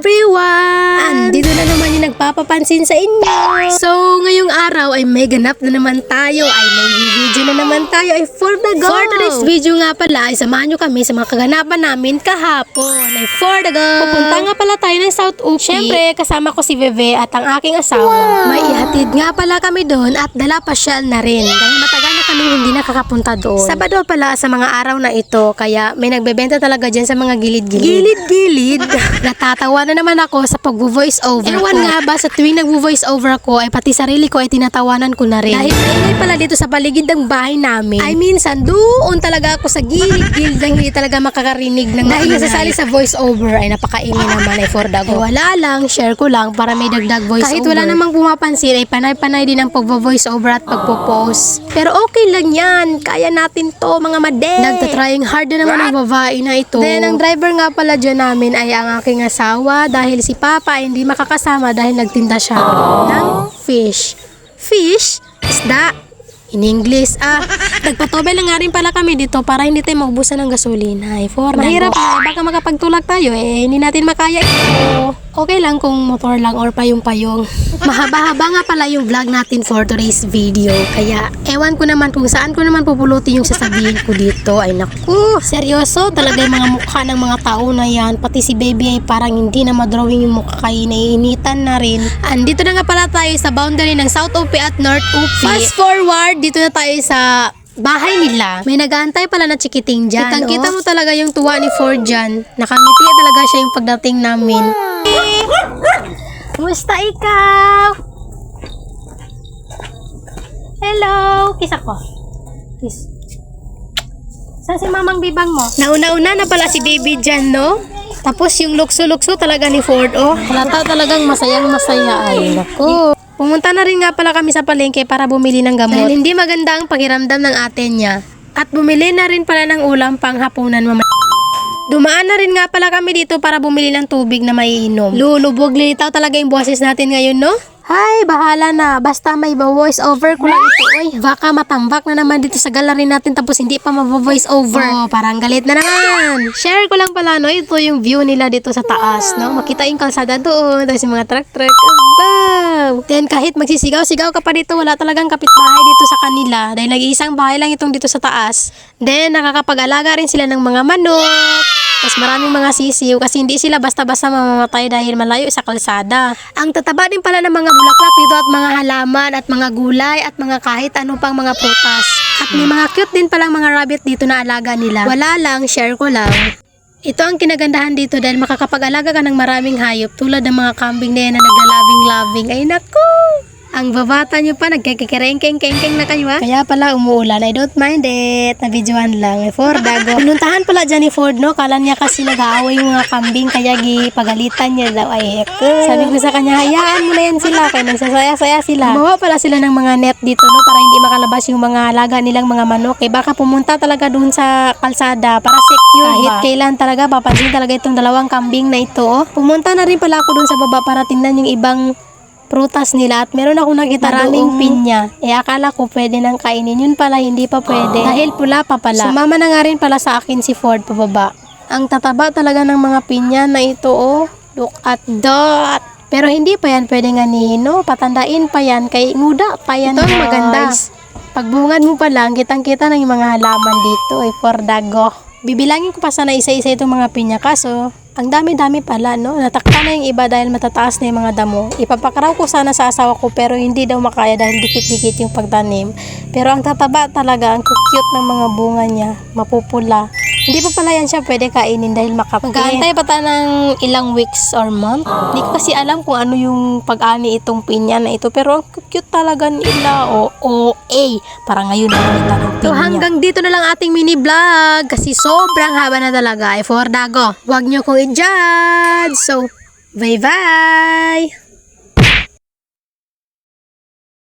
everyone! Andito na naman yung nagpapapansin sa inyo. So, ngayong araw ay may ganap na naman tayo. Ay may video na naman tayo. Ay for the go! For today's video nga pala, ay samahan nyo kami sa mga kaganapan namin kahapon. Ay for the go! Pupunta nga pala tayo ng South Upi. Siyempre, kasama ko si Bebe at ang aking asawa. Wow. May ihatid nga pala kami doon at dala pasyal na rin. Dahil matagal na kami hindi nakakapunta doon. Sabado pala sa mga araw na ito, kaya may nagbebenta talaga dyan sa mga gilid-gilid. Gilid-gilid? Natatawa na naman ako sa pag-voice over ko. Ewan nga ba, sa tuwing nag-voice over ko, ay pati sarili ko ay tinatawanan ko na rin. Dahil maingay pala dito sa paligid ng bahay namin, ay minsan doon talaga ako sa gilid-gilid na hindi talaga makakarinig ng dahil nasasali sa voice over ay napakaingay naman ay for the go. Wala lang, share ko lang para may dagdag voice kahit over. Kahit wala namang pumapansin ay panay-panay din ang pag-voice over at pagpo-post. Pero okay lang yan, kaya natin to mga made. Nagtatrying hard na naman ang babae na ito. Then ang driver nga pala dyan namin ay ang aking asawa dahil si Papa ay hindi makakasama dahil nagtinda siya ng fish. Fish? Isda? In English, nagpatobel lang nga rin pala kami dito para hindi tayo maubusan ng gasolina. Mahirap na, baka makapagtulak tayo hindi natin makaya ito. Okay lang kung motor lang or payong-payong. Mahaba-haba nga pala yung vlog natin for today's video. Kaya, ewan ko naman kung saan ko naman pupulutin yung sasabihin ko dito. Ay naku, seryoso talaga yung mga mukha ng mga tao na yan. Pati si Baby ay parang hindi na madrawing yung mukha kaya naiinitan na rin. Andito na nga pala tayo sa boundary ng South Upi at North Upi. Fast forward, dito na tayo sa bahay nila. May nag-aantay pala na chikiting dyan. Kitang-kita mo talaga yung tuwa ni Ford dyan. Nakangiti talaga siya yung pagdating namin. Kumusta ikaw? Hello! Kiss ako. Kiss. Saan si mamang bibang mo? Nauna-una na pala si Baby dyan, no? Tapos yung lukso-lukso talaga ni Ford, oh. Halata talagang masayang-masaya. Ay, naku. Pumunta na rin nga pala kami sa palengke para bumili ng gamot. Dahil hindi maganda ang pakiramdam ng ate niya. At bumili na rin pala ng ulam pang hapunan mamaya. Dumaan na rin nga pala kami dito para bumili ng tubig na maiinom. Lulubog lilitaw talaga yung boses natin ngayon, no? Hay, bahala na. Basta may voice over ko lang ito. Oy, baka matambak na naman dito sa gallery natin tapos hindi pa ma-voice over. Oh, parang galit na naman. Share ko lang pala, no? Ito yung view nila dito sa taas, no? Makita yung kalsada doon. Tapos yung mga truck-truck. Abaw! Then kahit magsisigaw-sigaw ka pa dito, wala talagang kapitbahay dito sa kanila. Dahil nag-iisang bahay lang itong dito sa taas. Then nakakapag-alaga rin sila ng mga manok. Tapos maraming mga sisiw kasi hindi sila basta-basta mamamatay dahil malayo sa kalsada. Ang tataba din pala ng mga bulaklak dito at mga halaman at mga gulay at mga kahit ano pang mga prutas. At may mga cute din palang mga rabbit dito na alaga nila. Wala lang, share ko lang. Ito ang kinagandahan dito dahil makakapag-alaga ka ng maraming hayop tulad ng mga kambing na yan na naglalabing-labing. Ay naku! Ang babata nyo pa, nagkikirengkeng-kengkeng na kayo ha. Kaya pala umuulan, I don't mind it. Nabidyohan lang, Ford dago. Pinuntahan pala dyan ni Ford, no? Kala niya kasi nag-aaway yung mga kambing, kaya pagalitan niya daw. Ay heko. Sabi ko sa kanya, hayaan mo na yan sila, kaya nagsasaya-saya sila. Gumawa pala sila ng mga net dito, no? Para hindi makalabas yung mga alaga nilang mga manok. Eh baka pumunta talaga dun sa kalsada para secure. Kahit kailan talaga, papansin talaga itong dalawang kambing na ito, oh. Pumunta na rin pala ako dun sa baba para tingnan yung ibang prutas nila at meron akong nakita maraming pinya. Akala ko pwede nang kainin. Yun pala hindi pa pwede. Dahil pula pa pala. Sumama na nga rin pala sa akin si Ford pababa. Ang tataba talaga ng mga pinya na ito, oh. Look at that. Pero hindi pa yan pwede nga no? Patandain pa yan. Kay nguda pa yan. Ito ang maganda. Pagbungad mo pa lang, kitang-kita ng mga halaman dito. Ay, for dago. Bibilangin ko pa sana isa-isa itong mga pinya. Kaso, ang dami-dami pala, no? Natakta na yung iba dahil matataas na yung mga damo. Ipapakaraw ko sana sa asawa ko pero hindi daw makaya dahil dikit-dikit yung pagtanim. Pero ang tataba talaga, ang cute ng mga bunga niya. Mapupula. Hindi pa pala yan siya pwede kainin dahil makape. Mag-aantay pa tayo ng ilang weeks or month. Hindi ko kasi alam kung ano yung pag-ani itong pinya na ito. Pero ang cute talaga nila. Para ngayon na nila ng pinya. So hanggang dito na lang ating mini vlog. Kasi sobrang haba na talaga. For dago. Huwag nyo kong i-judge. So, bye-bye!